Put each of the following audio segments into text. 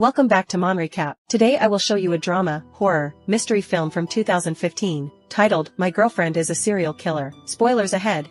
Welcome back to MonRecap. Today I will show you a drama, horror, mystery film from 2015, titled, My Girlfriend is a Serial Killer. Spoilers ahead.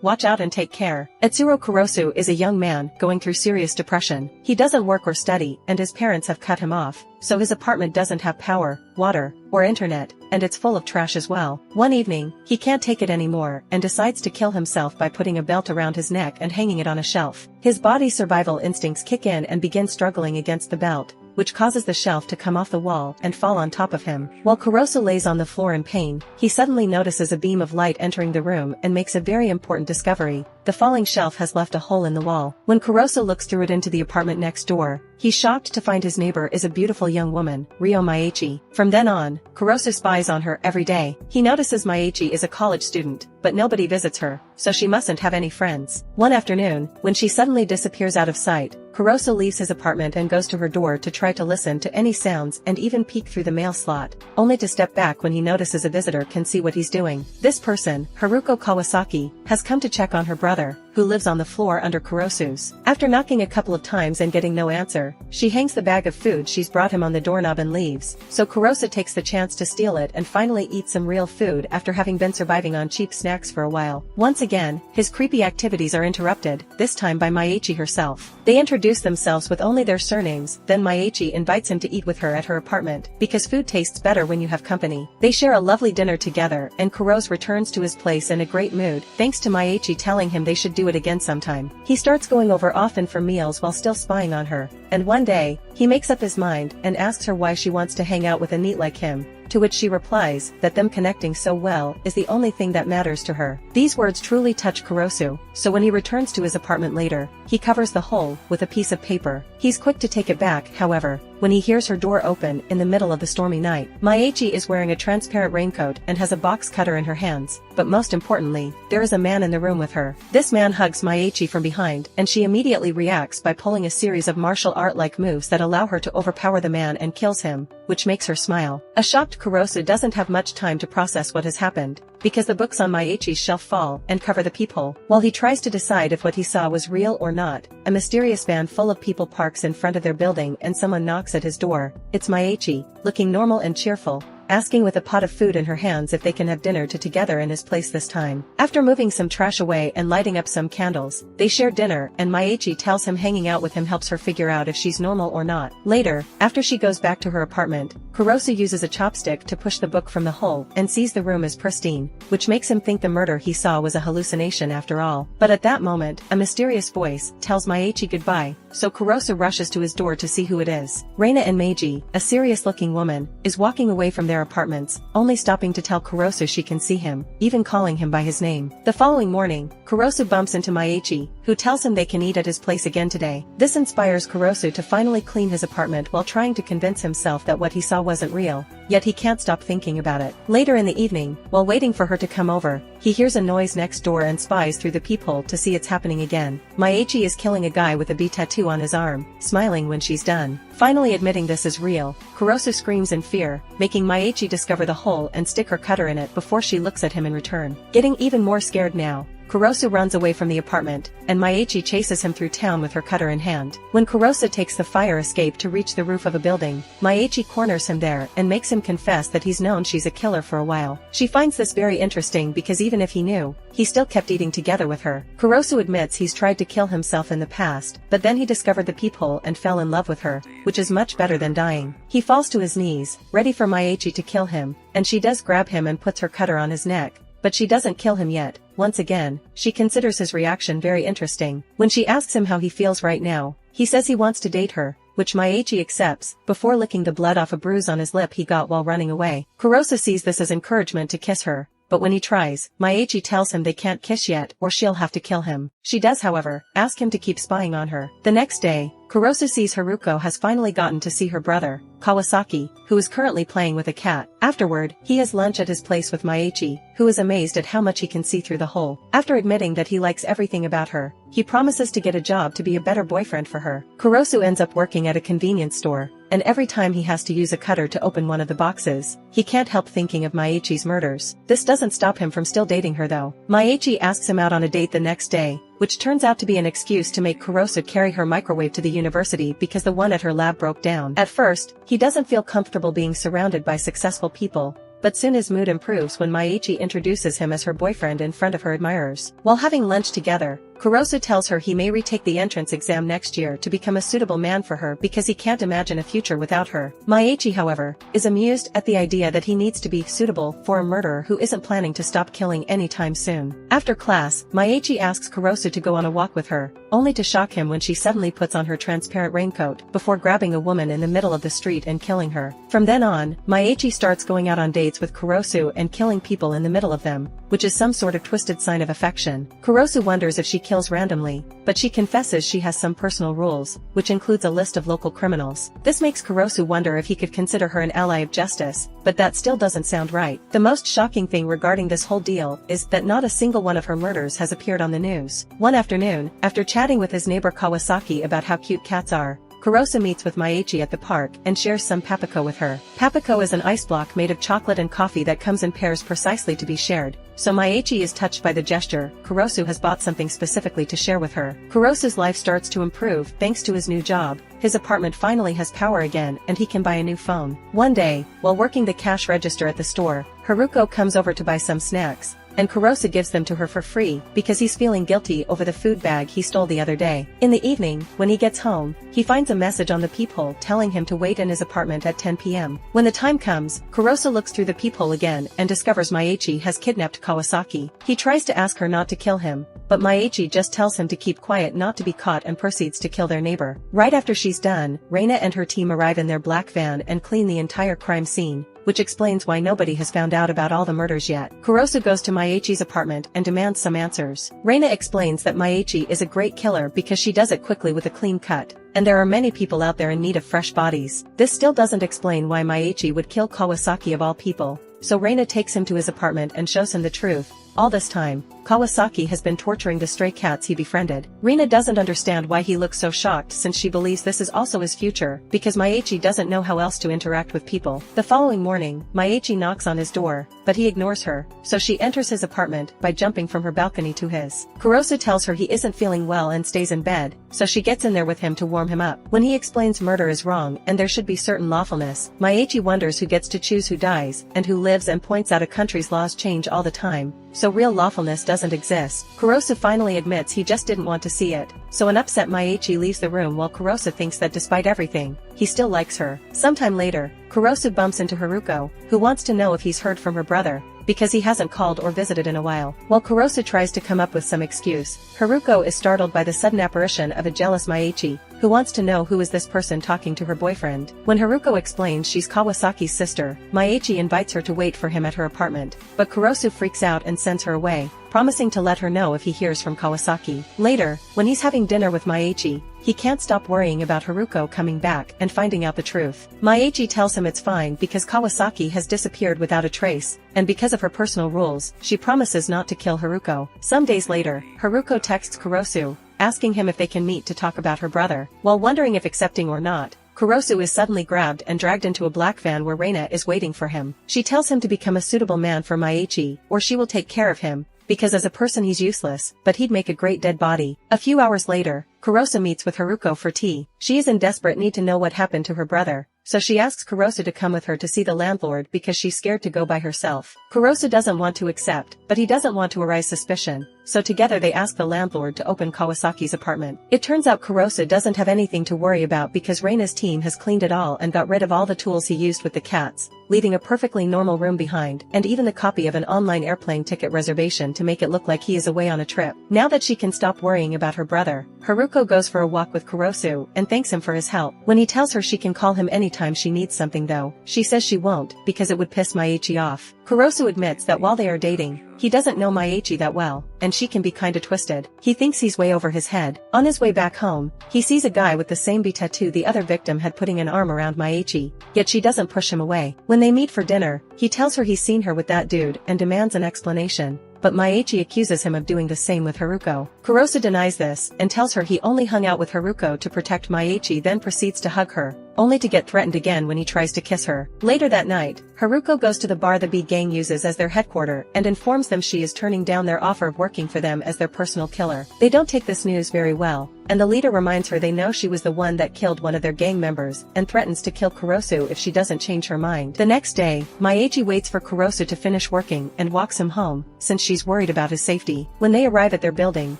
Watch out and take care. Etsuro Kurosu is a young man going through serious depression. He doesn't work or study, and his parents have cut him off, so his apartment doesn't have power, water, or internet, and it's full of trash as well. One evening, he can't take it anymore and decides to kill himself by putting a belt around his neck and hanging it on a shelf. His body's survival instincts kick in and begin struggling against the belt, which causes the shelf to come off the wall and fall on top of him. While Kurosu lays on the floor in pain, he suddenly notices a beam of light entering the room and makes a very important discovery. The falling shelf has left a hole in the wall. When Kurosu looks through it into the apartment next door, he's shocked to find his neighbor is a beautiful young woman, Ryo Maichi. From then on, Kurosu spies on her every day. He notices Maichi is a college student, but nobody visits her, so she mustn't have any friends. One afternoon, when she suddenly disappears out of sight, Kurosu leaves his apartment and goes to her door to try to listen to any sounds and even peek through the mail slot, only to step back when he notices a visitor can see what he's doing. This person, Haruko Kawasaki, has come to check on her brother, who lives on the floor under Kurosu's. After knocking a couple of times and getting no answer, she hangs the bag of food she's brought him on the doorknob and leaves, so Kurosu takes the chance to steal it and finally eat some real food after having been surviving on cheap snacks for a while. Once again, his creepy activities are interrupted, this time by Maichi herself. They introduce themselves with only their surnames, then Maichi invites him to eat with her at her apartment, because food tastes better when you have company. They share a lovely dinner together and Kurosu returns to his place in a great mood, thanks to Maichi telling him they should do it again sometime. He starts going over often for meals while still spying on her, and one day, he makes up his mind and asks her why she wants to hang out with a NEET like him, to which she replies that them connecting so well is the only thing that matters to her. These words truly touch Kurosu, so when he returns to his apartment later, he covers the hole with a piece of paper. He's quick to take it back, however, when he hears her door open in the middle of the stormy night. Maichi is wearing a transparent raincoat and has a box cutter in her hands, but most importantly, there is a man in the room with her. This man hugs Maichi from behind and she immediately reacts by pulling a series of martial art-like moves that allow her to overpower the man and kills him, which makes her smile. A shocked Kurosu doesn't have much time to process what has happened, because the books on Maichi's shelf fall and cover the peephole. While he tries to decide if what he saw was real or not, a mysterious van full of people parks in front of their building and someone knocks at his door. It's Maichi, looking normal and cheerful, asking with a pot of food in her hands if they can have dinner together in his place this time. After moving some trash away and lighting up some candles, they share dinner and Maichi tells him hanging out with him helps her figure out if she's normal or not. Later, after she goes back to her apartment, Kurosu uses a chopstick to push the book from the hole and sees the room as pristine, which makes him think the murder he saw was a hallucination after all. But at that moment, a mysterious voice tells Maichi goodbye, so Kurosu rushes to his door to see who it is. Reina and Meiji, a serious-looking woman, is walking away from their apartments, only stopping to tell Kurosu she can see him, even calling him by his name. The following morning, Kurosu bumps into Maichi, who tells him they can eat at his place again today. This inspires Kurosu to finally clean his apartment while trying to convince himself that what he saw wasn't real, yet he can't stop thinking about it. Later in the evening, while waiting for her to come over, he hears a noise next door and spies through the peephole to see it's happening again. Maichi is killing a guy with a bee tattoo on his arm, smiling when she's done. Finally admitting this is real, Kurosu screams in fear, making Maichi discover the hole and stick her cutter in it before she looks at him in return. Getting even more scared now, Kurosu runs away from the apartment, and Maichi chases him through town with her cutter in hand. When Kurosu takes the fire escape to reach the roof of a building, Maichi corners him there and makes him confess that he's known she's a killer for a while. She finds this very interesting because even if he knew, he still kept eating together with her. Kurosu admits he's tried to kill himself in the past, but then he discovered the peephole and fell in love with her, which is much better than dying. He falls to his knees, ready for Maichi to kill him, and she does grab him and puts her cutter on his neck. But she doesn't kill him yet. Once again, she considers his reaction very interesting. When she asks him how he feels right now, he says he wants to date her, which Maichi accepts, before licking the blood off a bruise on his lip he got while running away. Kurosu sees this as encouragement to kiss her, but when he tries, Maichi tells him they can't kiss yet or she'll have to kill him. She does, however, ask him to keep spying on her. The next day, Kurosu sees Haruko has finally gotten to see her brother, Kawasaki, who is currently playing with a cat. Afterward, he has lunch at his place with Maichi, who is amazed at how much he can see through the hole. After admitting that he likes everything about her, he promises to get a job to be a better boyfriend for her. Kurosu ends up working at a convenience store, and every time he has to use a cutter to open one of the boxes, he can't help thinking of Maichi's murders. This doesn't stop him from still dating her though. Maichi asks him out on a date the next day, which turns out to be an excuse to make Kurosu carry her microwave to the university because the one at her lab broke down. At first, he doesn't feel comfortable being surrounded by successful people, but soon his mood improves when Maichi introduces him as her boyfriend in front of her admirers. While having lunch together, Kurosu tells her he may retake the entrance exam next year to become a suitable man for her because he can't imagine a future without her. Maichi, however, is amused at the idea that he needs to be suitable for a murderer who isn't planning to stop killing anytime soon. After class, Maichi asks Kurosu to go on a walk with her, only to shock him when she suddenly puts on her transparent raincoat before grabbing a woman in the middle of the street and killing her. From then on, Maichi starts going out on dates with Kurosu and killing people in the middle of them, which is some sort of twisted sign of affection. Kurosu wonders if she kills randomly, but she confesses she has some personal rules, which includes a list of local criminals. This makes Kurosu wonder if he could consider her an ally of justice, but that still doesn't sound right. The most shocking thing regarding this whole deal is that not a single one of her murders has appeared on the news. One afternoon, after chatting with his neighbor Kawasaki about how cute cats are, Kurosu meets with Maichi at the park and shares some papako with her. Papako is an ice block made of chocolate and coffee that comes in pairs precisely to be shared, so Maichi is touched by the gesture. Kurosu has bought something specifically to share with her. Kurosu's life starts to improve thanks to his new job. His apartment finally has power again and he can buy a new phone. One day, while working the cash register at the store, Haruko comes over to buy some snacks, and Kurosu gives them to her for free because he's feeling guilty over the food bag he stole the other day. In the evening, when he gets home, he finds a message on the peephole telling him to wait in his apartment at 10 p.m. When the time comes, Kurosu looks through the peephole again and discovers Maichi has kidnapped Kawasaki. He tries to ask her not to kill him, but Maichi just tells him to keep quiet not to be caught and proceeds to kill their neighbor. Right after she's done, Reina and her team arrive in their black van and clean the entire crime scene, which explains why nobody has found out about all the murders yet. Kurosu goes to Maichi's apartment and demands some answers. Reina explains that Maichi is a great killer because she does it quickly with a clean cut, and there are many people out there in need of fresh bodies. This still doesn't explain why Maichi would kill Kawasaki of all people, so Reina takes him to his apartment and shows him the truth. All this time, Kawasaki has been torturing the stray cats he befriended. Reina doesn't understand why he looks so shocked since she believes this is also his future, because Maichi doesn't know how else to interact with people. The following morning, Maichi knocks on his door, but he ignores her, so she enters his apartment by jumping from her balcony to his. Kurosu tells her he isn't feeling well and stays in bed, so she gets in there with him to warm him up. When he explains murder is wrong and there should be certain lawfulness, Maichi wonders who gets to choose who dies and who lives and points out a country's laws change all the time, so real lawfulness doesn't exist. Kurosu finally admits he just didn't want to see it, so an upset Maichi leaves the room while Kurosu thinks that despite everything, he still likes her. Sometime later, Kurosu bumps into Haruko, who wants to know if he's heard from her brother, because he hasn't called or visited in a while. While Kurosu tries to come up with some excuse, Haruko is startled by the sudden apparition of a jealous Maichi, who wants to know who is this person talking to her boyfriend. When Haruko explains she's Kawasaki's sister, Maichi invites her to wait for him at her apartment, but Kurosu freaks out and sends her away, promising to let her know if he hears from Kawasaki. Later, when he's having dinner with Maichi, he can't stop worrying about Haruko coming back and finding out the truth. Maichi tells him it's fine because Kawasaki has disappeared without a trace, and because of her personal rules, she promises not to kill Haruko. Some days later, Haruko texts Kurosu, asking him if they can meet to talk about her brother. While wondering if accepting or not, Kurosu is suddenly grabbed and dragged into a black van where Reina is waiting for him. She tells him to become a suitable man for Maichi, or she will take care of him, because as a person he's useless, but he'd make a great dead body. A few hours later, Kurosu meets with Haruko for tea. She is in desperate need to know what happened to her brother, so she asks Kurosu to come with her to see the landlord because she's scared to go by herself. Kurosu doesn't want to accept, but he doesn't want to arouse suspicion, so together they ask the landlord to open Kawasaki's apartment. It turns out Kurosu doesn't have anything to worry about because Reina's team has cleaned it all and got rid of all the tools he used with the cats, leaving a perfectly normal room behind, and even a copy of an online airplane ticket reservation to make it look like he is away on a trip. Now that she can stop worrying about her brother, Haruko goes for a walk with Kurosu and thanks him for his help. When he tells her she can call him anytime she needs something though, she says she won't because it would piss Maichi off. Kurosu admits that while they are dating, he doesn't know Maichi that well, and she can be kinda twisted. He thinks he's way over his head. On his way back home, he sees a guy with the same B tattoo the other victim had putting an arm around Maichi, yet she doesn't push him away. When they meet for dinner, he tells her he's seen her with that dude and demands an explanation, but Maichi accuses him of doing the same with Haruko. Kurosu denies this and tells her he only hung out with Haruko to protect Maichi, then proceeds to hug her, only to get threatened again when he tries to kiss her. Later that night, Haruko goes to the bar the B gang uses as their headquarters and informs them she is turning down their offer of working for them as their personal killer. They don't take this news very well, and the leader reminds her they know she was the one that killed one of their gang members and threatens to kill Kurosu if she doesn't change her mind. The next day, Maichi waits for Kurosu to finish working and walks him home, since she's worried about his safety. When they arrive at their building,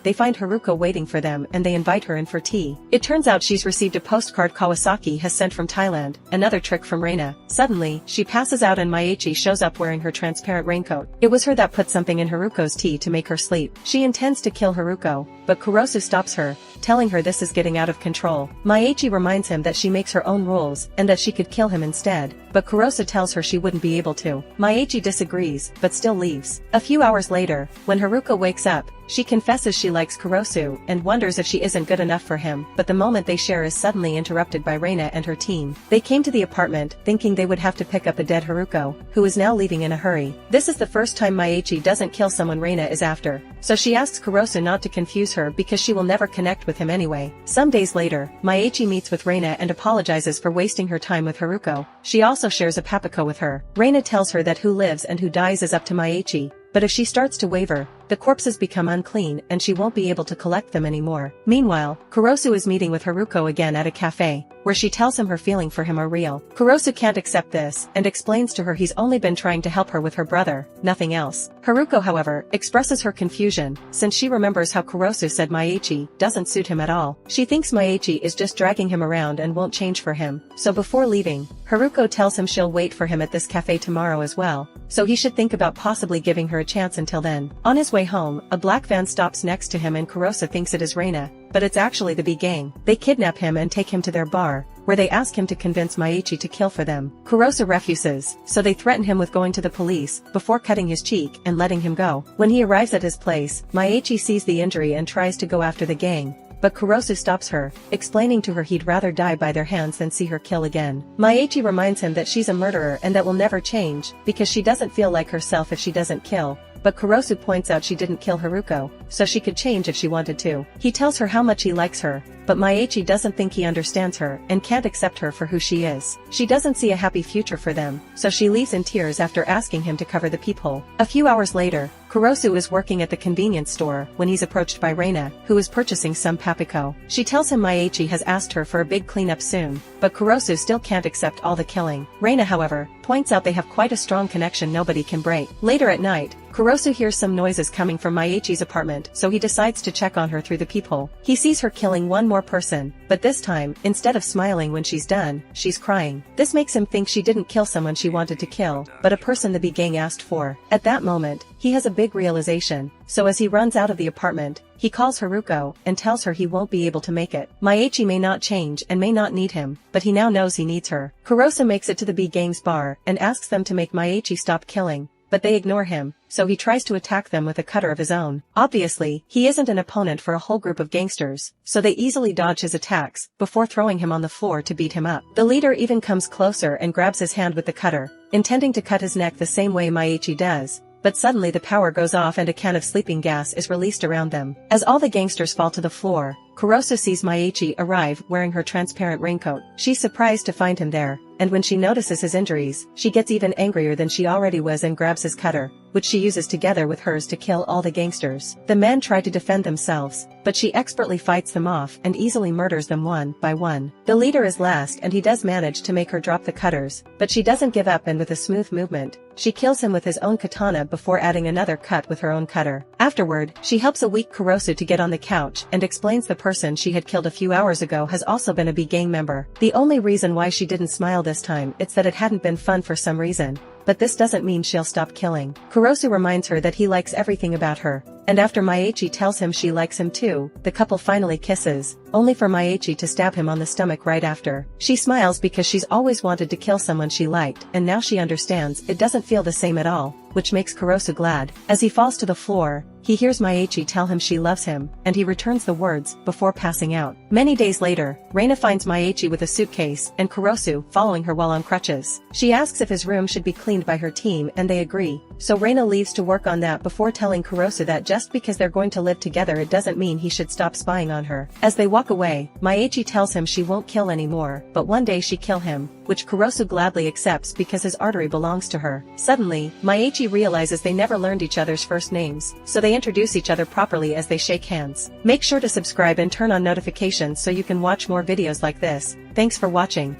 they find Haruko waiting for them and they invite her in for tea. It turns out she's received a postcard Kawasaki has sent from Thailand, another trick from Reina. Suddenly, she passes out and Maichi shows up wearing her transparent raincoat. It was her that put something in Haruko's tea to make her sleep. She intends to kill Haruko, but Kurosu stops her, telling her this is getting out of control. Maichi reminds him that she makes her own rules and that she could kill him instead, but Kurosu tells her she wouldn't be able to. Maichi disagrees, but still leaves. A few hours later, when Haruko wakes up, she confesses she likes Kurosu and wonders if she isn't good enough for him, but the moment they share is suddenly interrupted by Reina and her team. They came to the apartment thinking they would have to pick up a dead Haruko, who is now leaving in a hurry. This is the first time Maichi doesn't kill someone Reina is after, so she asks Kurosu not to confuse her because she will never connect with him anyway. Some days later, Maichi meets with Reina and apologizes for wasting her time with Haruko. She also shares a papako with her. Reina tells her that who lives and who dies is up to Maichi, but if she starts to waver, the corpses become unclean and she won't be able to collect them anymore. Meanwhile, Kurosu is meeting with Haruko again at a cafe, where she tells him her feeling for him are real. Kurosu can't accept this and explains to her he's only been trying to help her with her brother, nothing else. Haruko, however, expresses her confusion, since she remembers how Kurosu said Maichi doesn't suit him at all. She thinks Maichi is just dragging him around and won't change for him, so before leaving, Haruko tells him she'll wait for him at this cafe tomorrow as well, so he should think about possibly giving her a chance until then. On his way home, a black van stops next to him and Kurosu thinks it is Reina, but it's actually the B gang. They kidnap him and take him to their bar, where they ask him to convince Maichi to kill for them. Kurosu refuses, so they threaten him with going to the police, before cutting his cheek and letting him go. When he arrives at his place, Maichi sees the injury and tries to go after the gang, but Kurosu stops her, explaining to her he'd rather die by their hands than see her kill again. Maichi reminds him that she's a murderer and that will never change, because she doesn't feel like herself if she doesn't kill. But Kurosu points out she didn't kill Haruko, so she could change if she wanted to. He tells her how much he likes her, but Maichi doesn't think he understands her and can't accept her for who she is. She doesn't see a happy future for them, so she leaves in tears after asking him to cover the peephole. A few hours later, Kurosu is working at the convenience store when he's approached by Reina, who is purchasing some papiko. She tells him Maichi has asked her for a big cleanup soon, but Kurosu still can't accept all the killing. Reina, however, points out they have quite a strong connection nobody can break. Later at night, Kurosu hears some noises coming from Maichi's apartment, so he decides to check on her through the peephole. He sees her killing one more person, but this time, instead of smiling when she's done, she's crying. This makes him think she didn't kill someone she wanted to kill, but a person the B gang asked for. At that moment, he has a big realization, so as he runs out of the apartment, he calls Haruko and tells her he won't be able to make it. Maichi may not change and may not need him, but he now knows he needs her. Kurosu makes it to the B gang's bar and asks them to make Maichi stop killing, but they ignore him, so he tries to attack them with a cutter of his own. Obviously, he isn't an opponent for a whole group of gangsters, so they easily dodge his attacks, before throwing him on the floor to beat him up. The leader even comes closer and grabs his hand with the cutter, intending to cut his neck the same way Maichi does, but suddenly the power goes off and a can of sleeping gas is released around them. As all the gangsters fall to the floor, Kurosu sees Maichi arrive wearing her transparent raincoat. She's surprised to find him there, and when she notices his injuries, she gets even angrier than she already was and grabs his cutter, which she uses together with hers to kill all the gangsters. The men try to defend themselves, but she expertly fights them off and easily murders them one by one. The leader is last and he does manage to make her drop the cutters, but she doesn't give up and with a smooth movement, she kills him with his own katana before adding another cut with her own cutter. Afterward, she helps a weak Kurosu to get on the couch and explains the person she had killed a few hours ago has also been a B gang member. The only reason why she didn't smile this time is that it hadn't been fun for some reason, but this doesn't mean she'll stop killing. Kurosu reminds her that he likes everything about her, and after Maichi tells him she likes him too, the couple finally kisses, only for Maichi to stab him on the stomach right after. She smiles because she's always wanted to kill someone she liked, and now she understands it doesn't feel the same at all, which makes Kurosu glad. As he falls to the floor, he hears Maichi tell him she loves him, and he returns the words before passing out. Many days later, Reina finds Maichi with a suitcase and Kurosu following her while on crutches. She asks if his room should be cleaned by her team and they agree, So Reina leaves to work on that before telling Kurosu that just because they're going to live together it doesn't mean he should stop spying on her. As they walk away, Maichi tells him she won't kill anymore, but one day she kill him, which Kurosu gladly accepts because his artery belongs to her. Suddenly, Maichi realizes they never learned each other's first names, so they introduce each other properly as they shake hands. Make sure to subscribe and turn on notifications so you can watch more videos like this. Thanks for watching.